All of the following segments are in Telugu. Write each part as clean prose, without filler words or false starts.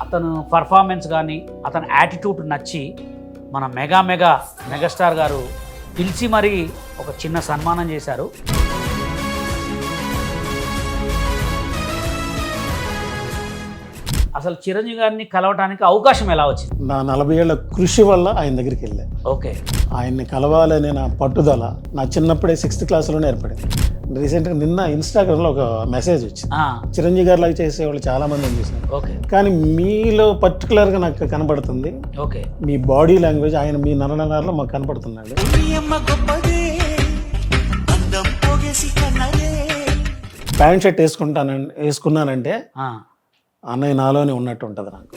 అతను పర్ఫార్మెన్స్ కానీ అతని యాటిట్యూడ్ నచ్చి మన మెగాస్టార్ గారు పిలిచి మరీ ఒక చిన్న సన్మానం చేశారు. అసలు చిరంజీవి గారిని కలవటానికి అవకాశం ఎలా వచ్చింది? నా 40 ఏళ్ల కృషి వల్ల ఆయన దగ్గరికి వెళ్ళాను. ఓకే. ఆయన్ని కలవాలనే నా పట్టుదల నా చిన్నప్పుడే 6th క్లాస్లోనే ఏర్పడింది. రీసెంట్గా నిన్న ఇన్స్టాగ్రామ్లో ఒక మెసేజ్ వచ్చింది. చిరంజీవి గారు లాగా చేసేవాళ్ళు చాలా మంది చూసాను. ఓకే. కానీ మీలో పర్టికులర్గా నాకు కనబడుతుంది. ఓకే. మీ బాడీ లాంగ్వేజ్, ఆయన మీ నరనరాల్లో మాకు కనపడుతున్నాడు. ప్యాంట్ షర్ట్ వేసుకున్నానంటే అన్నయ్య నాలోనే ఉన్నట్టు ఉంటుంది నాకు.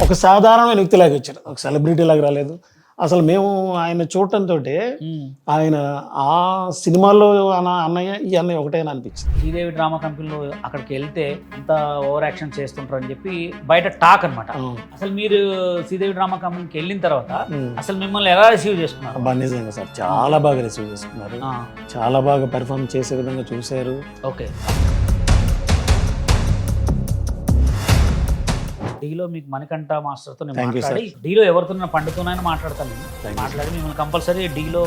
ఒక సాధారణమైన వ్యక్తిలాగా వచ్చాడు, ఒక సెలబ్రిటీ లాగా రాలేదు. అసలు మేము ఆయన చూడటంతో ఆయన ఆ సినిమాల్లో అన్నయ్య ఈ అన్నయ్య ఒకటేనా అనిపించింది. శ్రీదేవి డ్రామా కంపెనీలో అక్కడికి వెళ్తే అంత ఓవర్ యాక్షన్ చేస్తుంటారు అని చెప్పి బయట టాక్ అనమాట. అసలు మీరు శ్రీదేవి డ్రామా కంపెనీకి వెళ్ళిన తర్వాత అసలు మిమ్మల్ని ఎలా రిసీవ్ చేసుకున్నారు? బాగా నిజంగా సార్ చాలా బాగా రిసీవ్ చేసుకున్నారు, చాలా బాగా పెర్ఫార్మ్ చేసే విధంగా చూశారు. ఓకే. డీలో మీకు మణికంఠ మాస్టర్తో మాట్లాడి డీలో ఎవరితో పండుతోనైనా మాట్లాడతాను, మాట్లాడి మిమ్మల్ని కంపల్సరీ డీలో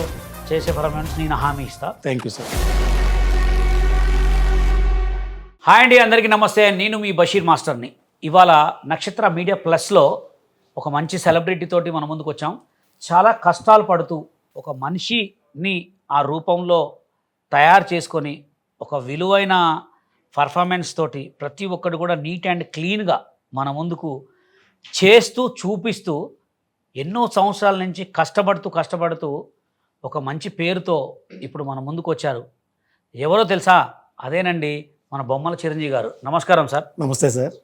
చేసే పర్ఫార్మెన్స్ నేను హామీ ఇస్తా. Thank you sir. హాయ్ అండి, అందరికీ నమస్తే. నేను మీ బషీర్ మాస్టర్ని. ఇవాళ నక్షత్ర మీడియా ప్లస్లో ఒక మంచి సెలబ్రిటీ తోటి మన ముందుకు వచ్చాం. చాలా కష్టాలు పడుతూ ఒక మనిషిని ఆ రూపంలో తయారు చేసుకొని ఒక విలువైన పర్ఫార్మెన్స్ తోటి ప్రతి ఒక్కటి కూడా నీట్ అండ్ క్లీన్గా మన ముందుకు చేస్తూ చూపిస్తూ ఎన్నో సంవత్సరాల నుంచి కష్టపడుతూ ఒక మంచి పేరుతో ఇప్పుడు మన ముందుకు వచ్చారు. ఎవరో తెలుసా? అదేనండి మన బొమ్మల చిరంజీవి గారు. నమస్కారం సార్. నమస్తే సార్.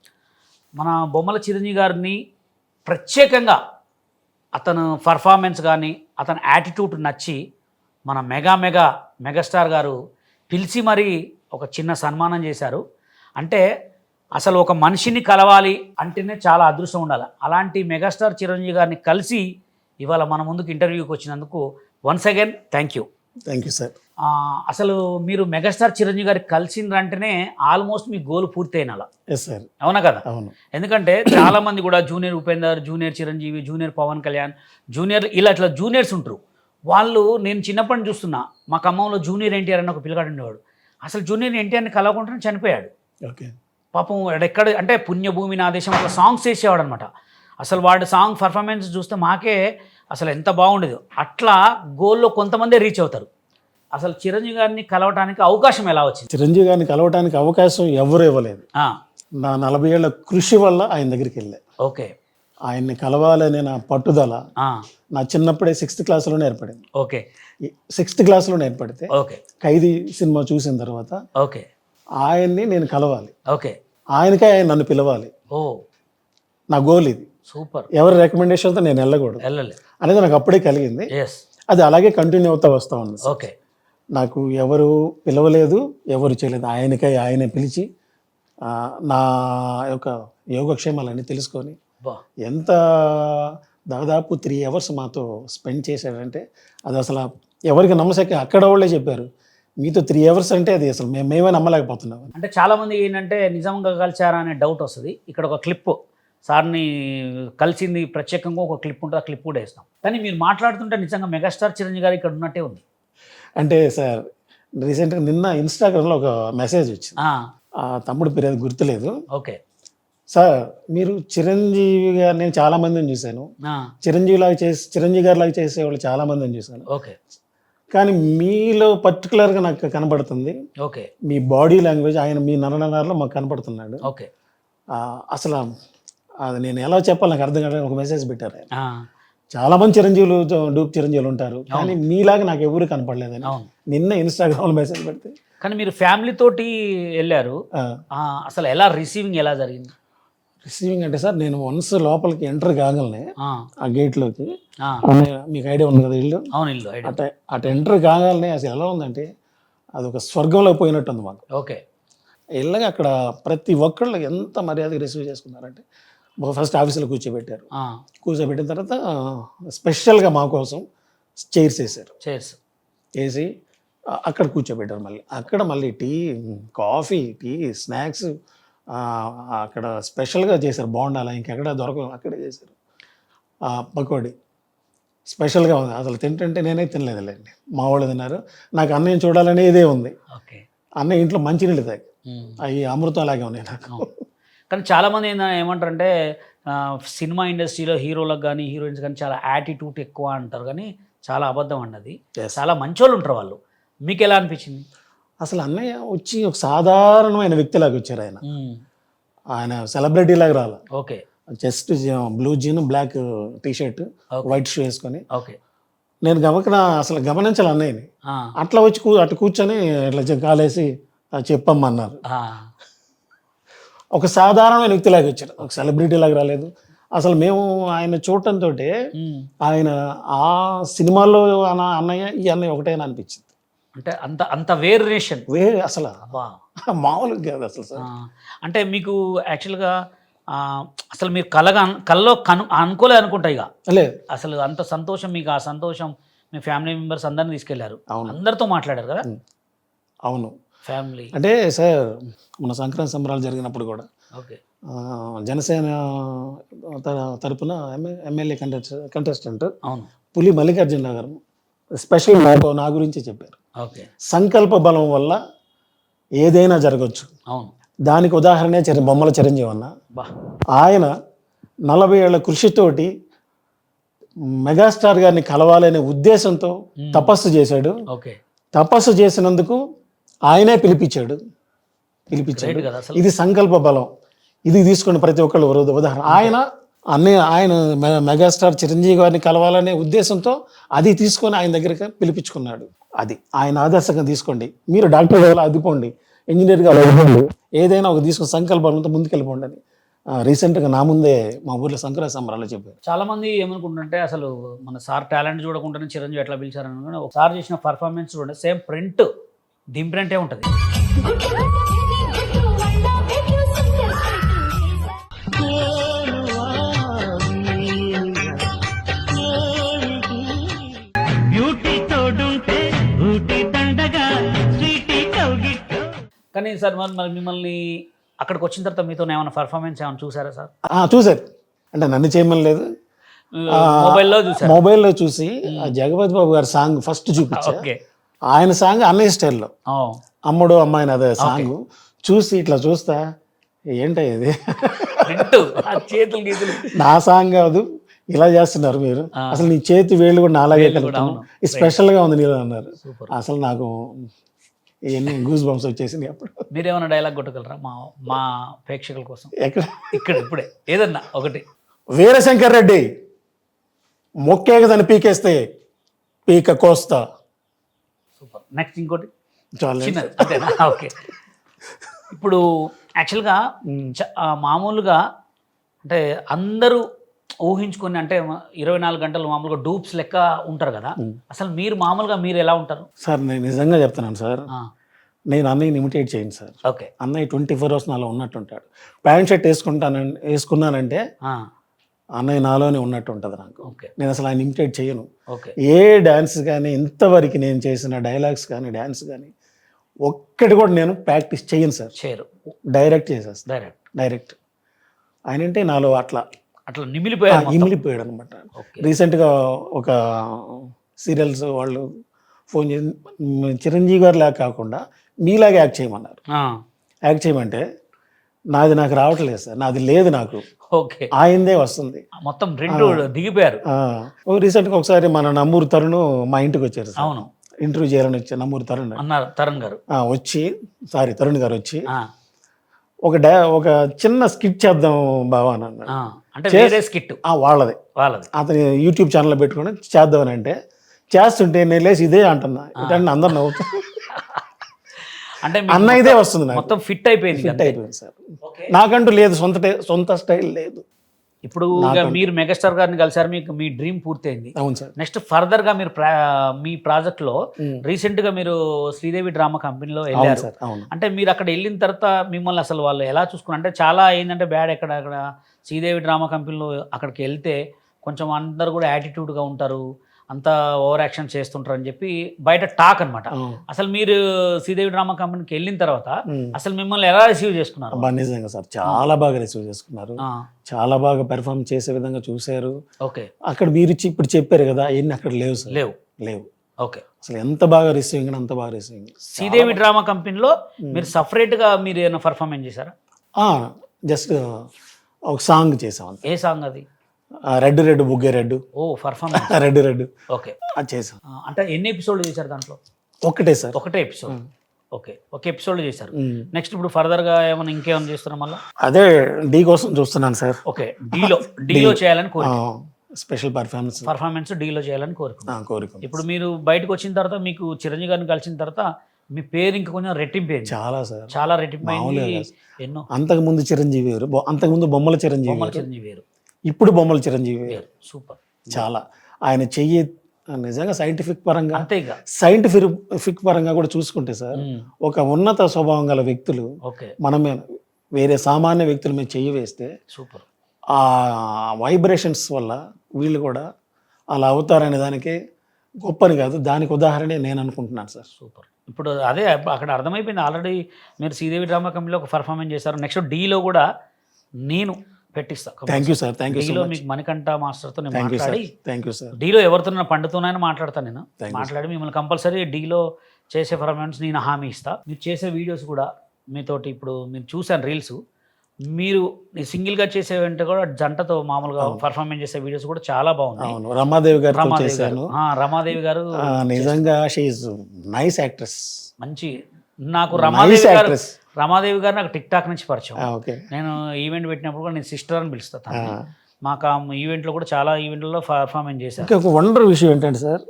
మన బొమ్మల చిరంజీవి గారిని ప్రత్యేకంగా అతను పర్ఫార్మెన్స్ కానీ అతని యాటిట్యూడ్ నచ్చి మన మెగాస్టార్ గారు పిలిచి మరీ ఒక చిన్న సన్మానం చేశారు. అంటే అసలు ఒక మనిషిని కలవాలి అంటేనే చాలా అదృష్టం ఉండాలి. అలాంటి మెగాస్టార్ చిరంజీవి గారిని కలిసి ఇవాళ మన ముందుకు ఇంటర్వ్యూకి వచ్చినందుకు once again thank you. Thank you sir. అసలు మీరు మెగాస్టార్ చిరంజీవి గారికి కలిసిందంటేనే ఆల్మోస్ట్ మీ గోల్ పూర్తయినాల. Yes sir. అవునా కదా? అవును. ఎందుకంటే చాలామంది కూడా junior Upender, junior Chiranjeevi, junior Pawan Kalyan, junior ఇట్లా జూనియర్స్ ఉంటారు. వాళ్ళు నేను చిన్నప్పటి నుంచి చూస్తున్నా, మా ఖమ్మంలో జూనియర్ ఎన్టీఆర్ అని ఒక పిల్లగాడు ఉండేవాడు. అసలు జూనియర్ ఎన్టీఆర్ని కలవకుండానే చనిపోయాడు. ఓకే. పాపం ఎక్కడ అంటే పుణ్యభూమి నా దేశం అట్లా సాంగ్స్ చేసేవాడు అనమాట. అసలు వాడు సాంగ్ పర్ఫార్మెన్స్ చూస్తే మాకే అసలు ఎంత బాగుండేది. అట్లా గోల్లో కొంతమందే రీచ్ అవుతారు. అసలు చిరంజీవి గారిని కలవటానికి అవకాశం ఎలా వచ్చింది? చిరంజీవి గారిని కలవటానికి అవకాశం ఎవరు ఇవ్వలేదు. నా 40 ఏళ్ల కృషి వల్ల ఆయన దగ్గరికి వెళ్ళాను. ఓకే. ఆయన్ని కలవాలనే నా పట్టుదల నా చిన్నప్పుడే 6th క్లాస్లోనే ఏర్పడింది. ఓకే. 6th క్లాస్లోనే ఏర్పడితే ఓకే. ఖైదీ సినిమా చూసిన తర్వాత ఓకే ఆయన్ని నేను కలవాలి, ఓకే, ఆయనకే ఆయన నన్ను పిలవాలి. ఓ నా గోల్ ఇది. సూపర్. ఎవరి రికమెండేషన్తో నేను వెళ్ళకూడదు అనేది నాకు అప్పుడే కలిగింది. అది అలాగే కంటిన్యూ అవుతా వస్తూ ఉంది. ఓకే. నాకు ఎవరు పిలవలేదు, ఎవరు చేయలేదు. ఆయనే పిలిచి నా యొక్క యోగక్షేమాలన్నీ తెలుసుకొని ఎంత దాదాపు 3 hours మాతో స్పెండ్ చేశాడంటే అది అసలు ఎవరికి నమ్మశక్యం. అక్కడ వాళ్ళే చెప్పారు, మీతో 3 hours అంటే అది అసలు మేమే నమ్మలేకపోతున్నాం. అంటే చాలామంది ఏంటంటే నిజంగా కలిసారా అనే డౌట్ వస్తుంది. ఇక్కడ ఒక క్లిప్ సార్ని కలిసింది ప్రత్యేకంగా ఒక క్లిప్ ఉంటుంది, ఆ క్లిప్ కూడా వేస్తాం. కానీ మీరు మాట్లాడుతుంటే నిజంగా మెగాస్టార్ చిరంజీవి గారు ఇక్కడ ఉన్నట్టే ఉంది. అంటే సార్ రీసెంట్గా నిన్న ఇన్స్టాగ్రామ్లో ఒక మెసేజ్ వచ్చింది. తమ్ముడు పేరు అది గుర్తులేదు. ఓకే. సార్ మీరు చిరంజీవి గారు, నేను చాలా మందిని చూశాను, చిరంజీవి గారి లాగా చేసేవాళ్ళు చాలా మందిని చూశాను. ఓకే. కానీ మీలో పర్టికులర్గా నాకు కనబడుతుంది. ఓకే. మీ బాడీ లాంగ్వేజ్, ఆయన మీ నరనరాల్లో మాకు కనపడుతున్నాడు. ఓకే. అసలు అది నేను ఎలా చెప్పాలి నాకు అర్థం కాదు. ఒక మెసేజ్ పెట్టారు ఆయన. చాలా మంది డూప్ చిరంజీవులు ఉంటారు, కానీ మీలాగా నాకు ఎవరు కనపడలేదని నిన్న ఇన్స్టాగ్రామ్లో మెసేజ్ పెడితే. కానీ మీరు ఫ్యామిలీ తోటి వెళ్ళారు, అసలు ఎలా రిసీవింగ్ ఎలా జరిగింది? రిసీవింగ్ అంటే సార్ నేను వన్స్ లోపలికి ఎంటర్ కాగలనే ఆ గేట్లోకి, మీకు ఐడియా ఉంది కదా ఇల్లు, అటు ఎంటర్ కాగాలనే అసలు ఎలా ఉందంటే అది ఒక స్వర్గంలో పోయినట్టు ఉంది మాకు. ఓకే. వెళ్ళగా అక్కడ ప్రతి ఒక్కళ్ళు ఎంత మర్యాదగా రిసీవ్ చేసుకున్నారంటే ఫస్ట్ ఆఫీసులో కూర్చోబెట్టారు. కూర్చోబెట్టిన తర్వాత స్పెషల్గా మా కోసం చైర్స్ వేసారు. చైర్స్ వేసి అక్కడ కూర్చోబెట్టారు. మళ్ళీ అక్కడ మళ్ళీ కాఫీ, స్నాక్స్ అక్కడ స్పెషల్గా చేశారు. బోండాలా ఇంకెక్కడ దొరకవు, అక్కడే చేశారు. పకోడీ స్పెషల్గా ఉంది. అసలు తింటుంటే నేనే తినలేదులేండి, మా వాళ్ళు తిన్నారు. నాకు అన్నయ్య చూడాలని ఇదే ఉంది. ఓకే. అన్నయ్య ఇంట్లో మంచినీళ్ళు తాగి అవి అమృతం లాగే ఉన్నాయి నాకు. కానీ చాలామంది ఏమంటారంటే సినిమా ఇండస్ట్రీలో హీరోలకు కానీ హీరోయిన్స్ కానీ చాలా యాటిట్యూడ్ ఎక్కువ అంటారు, కానీ చాలా అబద్ధం అన్నది. చాలా మంచోళ్ళు ఉంటారు వాళ్ళు. మీకు ఎలా అనిపించింది? అసలు అన్నయ్య వచ్చి ఒక సాధారణమైన వ్యక్తిలాగా వచ్చారు. ఆయన సెలబ్రిటీ లాగా రాల. Okay. Just blue jean, black t shirt, white shoe వేసుకొని. ఓకే. నేను అసలు గమనించాలి అన్నయ్యని. అట్లా వచ్చి అటు కూర్చొని ఇట్లా కాలేసి చెప్పమ్మన్నారు. ఒక సాధారణమైన వ్యక్తిలాగా వచ్చారు, ఒక సెలబ్రిటీ లాగా రాలేదు. అసలు మేము ఆయన చూడటంతో ఆయన ఆ సినిమాల్లో అన్నయ్య ఈ అన్నయ్య ఒకటేనా అనిపించింది. అంటే అంత వేరియేషన్ అసలు మామూలుగా కాదు అసలు సార్. అంటే మీకు యాక్చువల్గా అసలు మీరు కల్లో అనుకోలే అనుకుంటా ఇక. లేదు, అసలు అంత సంతోషం మీకు. ఆ సంతోషం మీ ఫ్యామిలీ మెంబర్స్ అందరిని తీసుకెళ్లారు, అందరితో మాట్లాడారు కదా. అవును, ఫ్యామిలీ అంటే సార్ మన సంక్రాంతి సంబరాలు జరిగినప్పుడు కూడా ఓకే జనసేన తరపున ఎమ్మెల్యే కంటెస్టెంట్ అవును పులి మల్లికార్జున గారు స్పెషల్ నా గురించి చెప్పారు. ఓకే. సంకల్ప బలం వల్ల ఏదైనా జరగచ్చు. అవును. దానికి ఉదాహరణే బొమ్మల చిరంజీవి అన్న. ఆయన 40 ఏళ్ల కృషితోటి మెగాస్టార్ గారిని కలవాలనే ఉద్దేశంతో తపస్సు చేశాడు. ఓకే. తపస్సు చేసినందుకు ఆయనే పిలిపించాడు. ఇది సంకల్ప బలం. ఇది తీసుకుని ప్రతి ఒక్కళ్ళు ఉదాహరణ. ఆయన మెగాస్టార్ చిరంజీవి గారిని కలవాలనే ఉద్దేశంతో అది తీసుకొని ఆయన దగ్గరికి పిలిపించుకున్నాడు. అది ఆయన ఆదర్శంగా తీసుకోండి. మీరు డాక్టర్ గారు అదిపోండి, ఇంజనీర్గా అదిపోండి, ఏదైనా ఒక తీసుకుని సంకల్పంతో ముందుకెళ్ళిపోండి అని రీసెంట్గా నా ముందే మా ఊర్లో సంక్రాంతి సంబరాలు చెప్పారు. చాలా మంది ఏమనుకుంటుంటే అసలు మన సార్ టాలెంట్ చూడకుండానే చిరంజీవి ఎట్లా పిలిచారని. ఒకసారి చేసిన పర్ఫార్మెన్స్ చూడండి, సేమ్ ప్రింట్ దింప్రింటే ఉంటుంది. కానీ సార్ మరి మిమ్మల్ని అక్కడికి వచ్చిన తర్వాత మీతో ఏమైనా పర్ఫార్మెన్స్ ఏమైనా చూసారా సార్? చూసారు. అంటే నన్ను చేయమని లేదు, మొబైల్లో చూసి జగపతి బాబు గారి సాంగ్ ఫస్ట్ చూపించారు. ఆయన సాంగ్ అన్నయ్య స్టైల్లో అమ్ముడు అమ్మాయిని అదే సాంగ్ చూసి ఇట్లా చూస్తా ఏంటో ఇది నా సాంగ్ కాదు, ఇలా చేస్తున్నారు మీరు, అసలు నీ చేతి వేళ్ళు కూడా నాలాగే కలుగుతాను, స్పెషల్గా ఉంది నీళ్ళు అన్నారు. అసలు నాకు ఇవన్నీ గూస్ బంప్స్ వచ్చేసింది. అప్పుడు మీరేమైనా డైలాగ్ కొట్టగలరా మా ప్రేక్షకుల కోసం? ఇక్కడ ఇప్పుడే ఏదన్నా ఒకటి. వీరశంకర్ రెడ్డి మొక్కేగా దాన్ని పీకేస్తే పీక కోస్తా. సూపర్. నెక్స్ట్ ఇంకోటి అంతేనా? ఓకే. ఇప్పుడు యాక్చువల్గా మామూలుగా అంటే అందరూ ఊహించుకొని అంటే 24 గంటలు మామూలుగా డూప్స్ లెక్క ఉంటారు కదా, అసలు మీరు ఎలా ఉంటారు సార్? నేను నిజంగా చెప్తున్నాను సార్, నేను అన్నయ్యని ఇమిటేట్ చేయను సార్. ఓకే. అన్నయ్య 24 hours నాలో ఉన్నట్టుంటాడు. ప్యాంట్ షర్ట్ వేసుకున్నానంటే అన్నయ్య నాలోనే ఉన్నట్టు ఉంటుంది నాకు. నేను అసలు ఆయన ఇమిటేట్ చేయను. ఏ డ్యాన్స్ కానీ ఇంతవరకు నేను చేసిన డైలాగ్స్ కానీ డ్యాన్స్ కానీ ఒక్కటి కూడా నేను ప్రాక్టీస్ చేయను సార్. డైరెక్ట్ చేసేస్తాను. డైరెక్ట్ ఆయన అంటే నాలో అట్లా ఇమిలిపోయాడు అనమాట. రీసెంట్గా ఒక సీరియల్స్ వాళ్ళు ఫోన్ చేసి చిరంజీవి గారు లాగా కాకుండా మీలాగా యాక్ట్ చేయమన్నారు. యాక్ట్ చేయమంటే నాకు రావట్లేదు సార్, నాది లేదు, నాకు ఆయనదే వస్తుంది. మొత్తం దిగిపోయారు. రీసెంట్గా ఒకసారి మన నంబూరు తరుణ్ మా ఇంటికి వచ్చారు. అవును, ఇంటర్వ్యూ చేయాలని వచ్చారు. నంబూరు తరుణ్ గారు వచ్చి ఒక చిన్న స్కిట్ చేద్దాం బావా అని అన్నాడు. వాళ్ళది అతని యూట్యూబ్ ఛానల్ పెట్టుకుని చేద్దామని అంటే చేస్తుంటే నేను లేచి ఇదే అంటున్నా, ఇటంటే అందరు నవ్వుతా. అంటే అన్న ఇదే వస్తుంది, మొత్తం ఫిట్ అయిపోయింది సార్. నాకంటూ లేదు, సొంత స్టైల్ లేదు. ఇప్పుడు మీరు మెగాస్టార్ గారిని కలిసారు, మీకు మీ డ్రీమ్ పూర్తయింది. అవును సార్. నెక్స్ట్ ఫర్దర్ గా మీరు మీ ప్రాజెక్ట్ లో రీసెంట్ గా మీరు శ్రీదేవి డ్రామా కంపెనీలో వెళ్ళారు. అంటే మీరు అక్కడ వెళ్ళిన తర్వాత మిమ్మల్ని అసలు వాళ్ళు ఎలా చూసుకున్నారు? అంటే చాలా ఏంటంటే బ్యాడ్ అక్కడ శ్రీదేవి డ్రామా కంపెనీలో అక్కడికి వెళ్తే కొంచెం అందరు కూడా యాటిట్యూడ్గా ఉంటారు, అంత ఓవర్ యాక్షన్ చేస్తుంటారు అని చెప్పి బయట టాక్ అనమాట. ఆ, అసలు మీరు శ్రీదేవి డ్రామా కంపెనీకి వెళ్ళిన తర్వాత ఉమ్. అసలు మిమ్మల్ని ఎలా రిసీవ్ చేసుకున్నారు? అబ్బా నిజంగా సార్ చాలా బాగా రిసీవ్ చేసుకున్నారు, చాలా బాగా పెర్ఫామ్ చేసే విధంగా చూశారు. ఓకే. అక్కడ మీరు ఇప్పుడు చెప్పారు కదా అవన్నీ అక్కడ లేవు సార్, లేవు. లేవు. ఓకే. అసలు ఎంత బాగా రిసీవింగ్ అంత బాగా రిసీవింగ్. శ్రీదేవి డ్రామా కంపెనీలో మీరు సపరేట్గా మీరు ఏమైనా పర్ఫార్మెన్స్ చేశారా? జస్ట్ ఒక సాంగ్ చేసాం అంతే. ఏ సాంగ్ అది? రెడ్ రెడ్ బుగ్గే రెడ్, ఓ పర్ఫార్మెన్స్. Red red okay. అది చేసాం. అంటే ఎన్ని ఎపిసోడ్లు చేశారు దాంట్లో? ఒకటే సార్, ఒకటే ఎపిసోడ్. ఓకే, ఒక ఎపిసోడ్ చేశారు. ఉమ్. నెక్స్ట్ ఇప్పుడు ఫర్దర్గా ఏమైనా ఇంకేమైనా చేస్తున్నాం మళ్ళీ? అదే డీ కోసం చూస్తున్నాను సార్. ఓకే, డీలో చేయాలని కోరిక. స్పెషల్ పర్ఫార్మెన్స్ డీలో చేయాలని కోరుకున్నాను. కోరిక. ఇప్పుడు మీరు బయటకు వచ్చిన తర్వాత మీకు చిరంజీవి గారిని కలిసిన తర్వాత మీ పేరు ఇంకా కొంచెం రెట్టింపైంది. చాలా సార్, చాలా రెట్టింపైంది. మామూలుగా కాదు. ఎన్నో అంతకు ముందు చిరంజీవి వేరు, అంతకుముందు బొమ్మల చిరంజీవి బొమ్మల వేరు, చిరంజీవి వేరు, ఇప్పుడు బొమ్మల చిరంజీవి వేరు. సూపర్. చాలా ఆయన చెయ్యి నిజంగా సైంటిఫిక్ పరంగా, అంతే ఇక. సైంటిఫిక్ పరంగా కూడా చూసుకుంటే సార్, ఒక ఉన్నత స్వభావం గల వ్యక్తులు ఓకే, మనం వేరే సామాన్య వ్యక్తుల మీద చెయ్యి వేస్తే సూపర్. ఆ వైబ్రేషన్స్ వల్ల వీళ్ళు కూడా అలా అవుతారనే దానికి గొప్పని కాదు, దానికి ఉదాహరణే నేను అనుకుంటున్నాను సార్. సూపర్. ఇప్పుడు అదే అక్కడ అర్థమైపోయింది ఆల్రెడీ. మీరు శ్రీదేవి డ్రామా కంపెనీలో ఒక పర్ఫార్మెన్స్ చేశారు. నెక్స్ట్ డీలో కూడా నేను పెట్టిస్తాను. Thank you sir, thank you so డీలో మచ్. మీకు మణికంఠ మాస్టర్తో నేను థ్యాంక్ యూ సార్, మాట్లాడి, థ్యాంక్ యూ సార్. డీలో ఎవరితో పండుతోనైనా మాట్లాడతాను నేను. Thank you, మాట్లాడి మిమ్మల్ని కంపల్సరీ డీలో చేసే పర్ఫార్మెన్స్ నేను హామీ ఇస్తాను. మీరు చేసే వీడియోస్ కూడా మీతోటి ఇప్పుడు మీరు చూసాను రీల్స్, మీరు సింగిల్గా చేసే వెంట కూడా జంటతో మామూలుగా పర్ఫార్మెన్స్ చేసే వీడియోస్ కూడా చాలా బాగున్నాయి. అవును, రమాదేవి గారితో రమాదేవి గారు, చేశాను. రమాదేవి గారు నిజంగా షీ ఈజ్ నైస్ యాక్ట్రెస్. మంచి. నాకు నైస్ యాక్ట్రెస్. రమాదేవి గారు నాకు టిక్ టాక్ నుంచి పరిచయం. ఓకే. నేను ఈవెంట్ పెట్టినప్పుడు కూడా నేను సిస్టర్ అని పిలుస్తాను. మాకు ఆ ఈవెంట్లో కూడా చాలా ఈవెంట్లో పర్ఫార్మెన్స్ చేశాను. ఇంకా ఒక వండర్ విషయం ఏంటంటే సార్,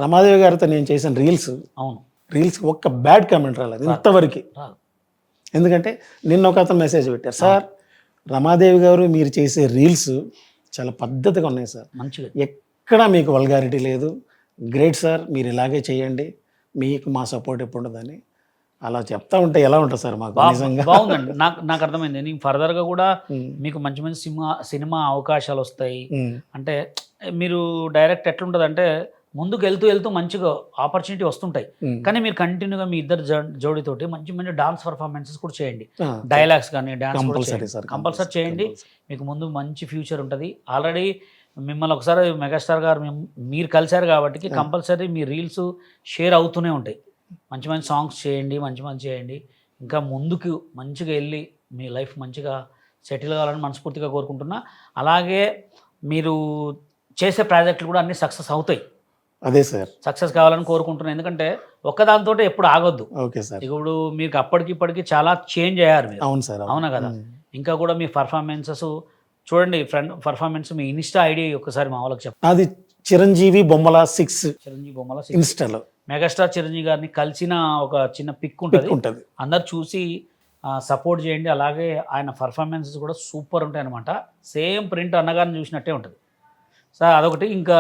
రమాదేవి గారితో నేను చేసిన అవును, రీల్స్ ఒక్క బ్యాడ్ కామెంట్ రాలేదు ఇంతవరకు. రాదు. ఎందుకంటే నిన్న ఒక అతను మెసేజ్ పెట్టారు, సార్ రమాదేవి గారు మీరు చేసే రీల్స్ చాలా పద్ధతిగా ఉన్నాయి సార్, మంచిగా. ఎక్కడా మీకు వల్గారిటీ లేదు, గ్రేట్ సార్, మీరు ఇలాగే చేయండి, మీకు మా సపోర్ట్ ఎప్పుడు ఉండదని అలా చెప్తా ఉంటే ఎలా ఉంటుంది సార్ మాకు నిజంగా. బాగుందండి. నాకు అర్థమైంది. నేను ఫర్దర్గా కూడా మీకు మంచి మంచి సినిమా అవకాశాలు వస్తాయి. అంటే మీరు డైరెక్ట్ ఎట్లుంటుంది అంటే ముందుకు వెళ్తూ మంచిగా ఆపర్చునిటీ వస్తుంటాయి. కానీ మీరు కంటిన్యూగా మీ ఇద్దరు జోడితోటి మంచి మంచి డాన్స్ పర్ఫార్మెన్సెస్ కూడా చేయండి. డైలాగ్స్ కానీ డాన్స్ కంపల్సరీ చేయండి. మీకు ముందు మంచి ఫ్యూచర్ ఉంటుంది. ఆల్రెడీ మిమ్మల్ని ఒకసారి మెగాస్టార్ గారు మీరు కలిశారు కాబట్టి కంపల్సరీ మీ రీల్స్ షేర్ అవుతూనే ఉంటాయి. మంచి మంచి సాంగ్స్ చేయండి, మంచి చేయండి. ఇంకా ముందుకు మంచిగా వెళ్ళి మీ లైఫ్ మంచిగా సెటిల్ కావాలని మనస్ఫూర్తిగా కోరుకుంటున్నా. అలాగే మీరు చేసే ప్రాజెక్టులు కూడా అన్నీ సక్సెస్ అవుతాయి. అదే సార్, సక్సెస్ కావాలని కోరుకుంటున్నాను. ఎందుకంటే ఒక్కదానితో ఎప్పుడు ఆగొద్దు. Okay sir. ఇప్పుడు మీకు అప్పటికిప్పటికి చాలా చేంజ్ అయ్యారు మీరు. అవును సార్, అవునా కదా. ఇంకా కూడా మీ పర్ఫార్మెన్సెస్ చూడండి. ఫ్రెండ్ పర్ఫార్మెన్స్ మీ ఇన్స్టా ఐడి ఒక్కసారి మా వాళ్ళకి చెప్పండి. అది చిరంజీవి బొమ్మల 6 చిరంజీవి బొమ్మల ఇన్స్టాలో మెగాస్టార్ చిరంజీవి గారిని కలిసిన ఒక చిన్న పిక్ ఉంటుంది. అందరు చూసి సపోర్ట్ చేయండి. అలాగే ఆయన పర్ఫార్మెన్సెస్ కూడా సూపర్ ఉంటాయి అనమాట. సేమ్ ప్రింట్ అన్నగారిని చూసినట్టే ఉంటుంది సార్. అదొకటి. ఇంకా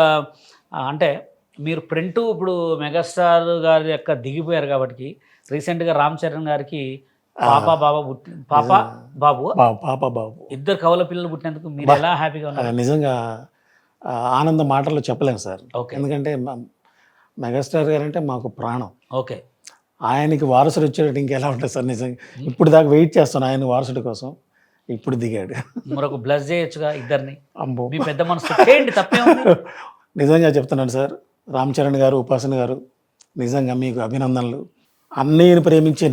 అంటే మీరు ప్రింట్ ఇప్పుడు మెగాస్టార్ గారి యొక్క దిగిపోయారు కాబట్టి రీసెంట్గా రామ్ చరణ్ గారికి పాప బాబు ఇద్దరు కవల పిల్లలు పుట్టినందుకు మీరు ఎలా హ్యాపీగా ఉన్నారు? నిజంగా ఆనందం మాటల్లో చెప్పలేము సార్. ఎందుకంటే మెగాస్టార్ గారు అంటే మాకు ప్రాణం. ఓకే. ఆయనకి వారసుడు వచ్చేటట్టు ఇంకెలా ఉంటుంది సార్. నిజంగా ఇప్పుడు దాకా వెయిట్ చేస్తాను ఆయన వారసుడి కోసం. ఇప్పుడు దిగాడు. మరొక బ్లస్ చేయొచ్చుగా ఇద్దరిని. అమ్మో, మీ పెద్ద మనసు చేయండి, తప్పేముంది. నిజంగా చెప్తున్నాను సార్, రామ్ చరణ్ గారు, ఉపాసన గారు, నిజంగా మీకు అభినందనలు. అన్నయ్యని ప్రేమించే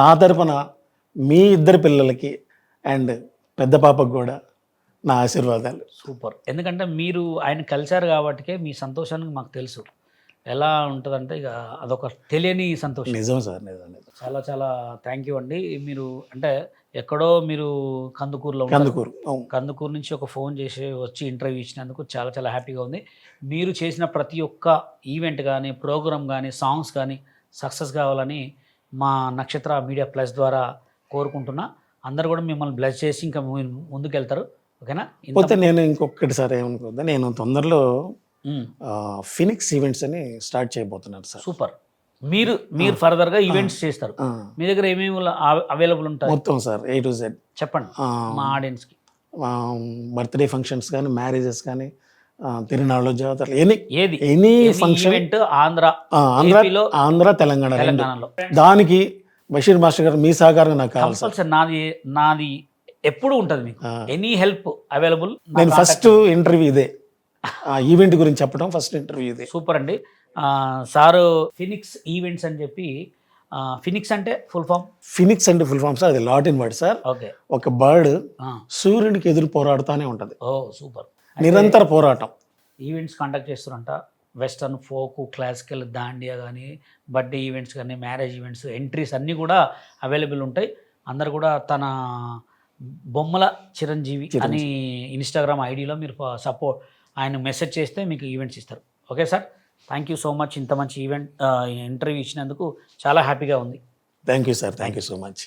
నా తరపున మీ ఇద్దరు పిల్లలకి అండ్ పెద్ద పాపకు కూడా నా ఆశీర్వాదాలు. సూపర్. ఎందుకంటే మీరు ఆయన కలిశారు కాబట్టికే మీ సంతోషానికి మాకు తెలుసు ఎలా ఉంటుందంటే ఇక అదొక తెలియని సంతోషం. నిజం సార్, నిజం. చాలా చాలా థ్యాంక్ యూ అండి. మీరు అంటే ఎక్కడో మీరు కందుకూరులో కందుకూరు నుంచి ఒక ఫోన్ చేసి వచ్చి ఇంటర్వ్యూ ఇచ్చినందుకు చాలా చాలా హ్యాపీగా ఉంది. మీరు చేసిన ప్రతి ఒక్క ఈవెంట్ కానీ ప్రోగ్రామ్ కానీ సాంగ్స్ కానీ సక్సెస్ కావాలని మా నక్షత్ర మీడియా ప్లస్ ద్వారా కోరుకుంటున్నా. అందరు కూడా మిమ్మల్ని బ్లెస్ చేసి ఇంకా ముందుకు వెళ్తారు. ఓకేనా. పోతే నేను ఇంకొకటి సార్ ఏమనుకోద్దా, నేను తొందరలో ఫినిక్స్ ఈవెంట్స్ అని స్టార్ట్ చేయబోతున్నాను సార్. సూపర్. మీరు ఫర్దర్గా ఈవెంట్స్ చేస్తారు. మీ దగ్గర ఏమేమి అవైలబుల్ ఉంటాయి మొత్తం సార్, A to Z చెప్పండి మా ఆడియన్స్కి. బర్త్డే ఫంక్షన్స్ కానీ, మ్యారేజెస్ కానీ, తిరునాళ్ళు జాతరలు ఎనీ ఏది any function event Andhra Andhra ఏపీలో, ఆంధ్ర తెలంగాణ రెండు. తెలంగాణలో దానికి బషీర్ మాస్టర్ గారు మీ సహకారం నాకు కావాలి సార్. కంపల్సరీ నాది ఎప్పుడు ఉంటుంది మీకు ఎనీ హెల్ప్ అవైలబుల్. నేను ఫస్ట్ ఇంటర్వ్యూ ఇదే, ఆ ఈవెంట్ గురించి చెప్పడం ఫస్ట్ ఇంటర్వ్యూ ఇదే. సూపర్ అండి. సారు ఫినిక్స్ ఈవెంట్స్ అని చెప్పి, ఫినిక్స్ అంటే ఫుల్ ఫామ్? ఫినిక్స్ అంటే ఫుల్ ఫామ్ సార్, అది లాటిన్ వర్డ్ సార్. ఓకే. ఒక బర్డ్ సూర్యునికి ఎదురు పోరాడుతూనే ఉంటది, ఓ సూపర్. నిరంతర పోరాటం. ఈవెంట్స్ కండక్ట్ చేస్తారంట, వెస్టర్న్, ఫోక్, క్లాసికల్, దాండియా కానీ, బర్త్డే ఈవెంట్స్ కానీ, మ్యారేజ్ ఈవెంట్స్, ఎంట్రీస్ అన్నీ కూడా అవైలబుల్ ఉంటాయి. అందరు కూడా తన బొమ్మల చిరంజీవి అని ఇన్స్టాగ్రామ్ ఐడిలో మీరు ఆయన మెసేజ్ చేస్తే మీకు ఈవెంట్స్ ఇస్తారు. Okay sir, thank you so much. ఇంత మంచి ఇంటర్వ్యూ ఇచ్చినందుకు చాలా హ్యాపీగా ఉంది. Thank you sir, thank you so much.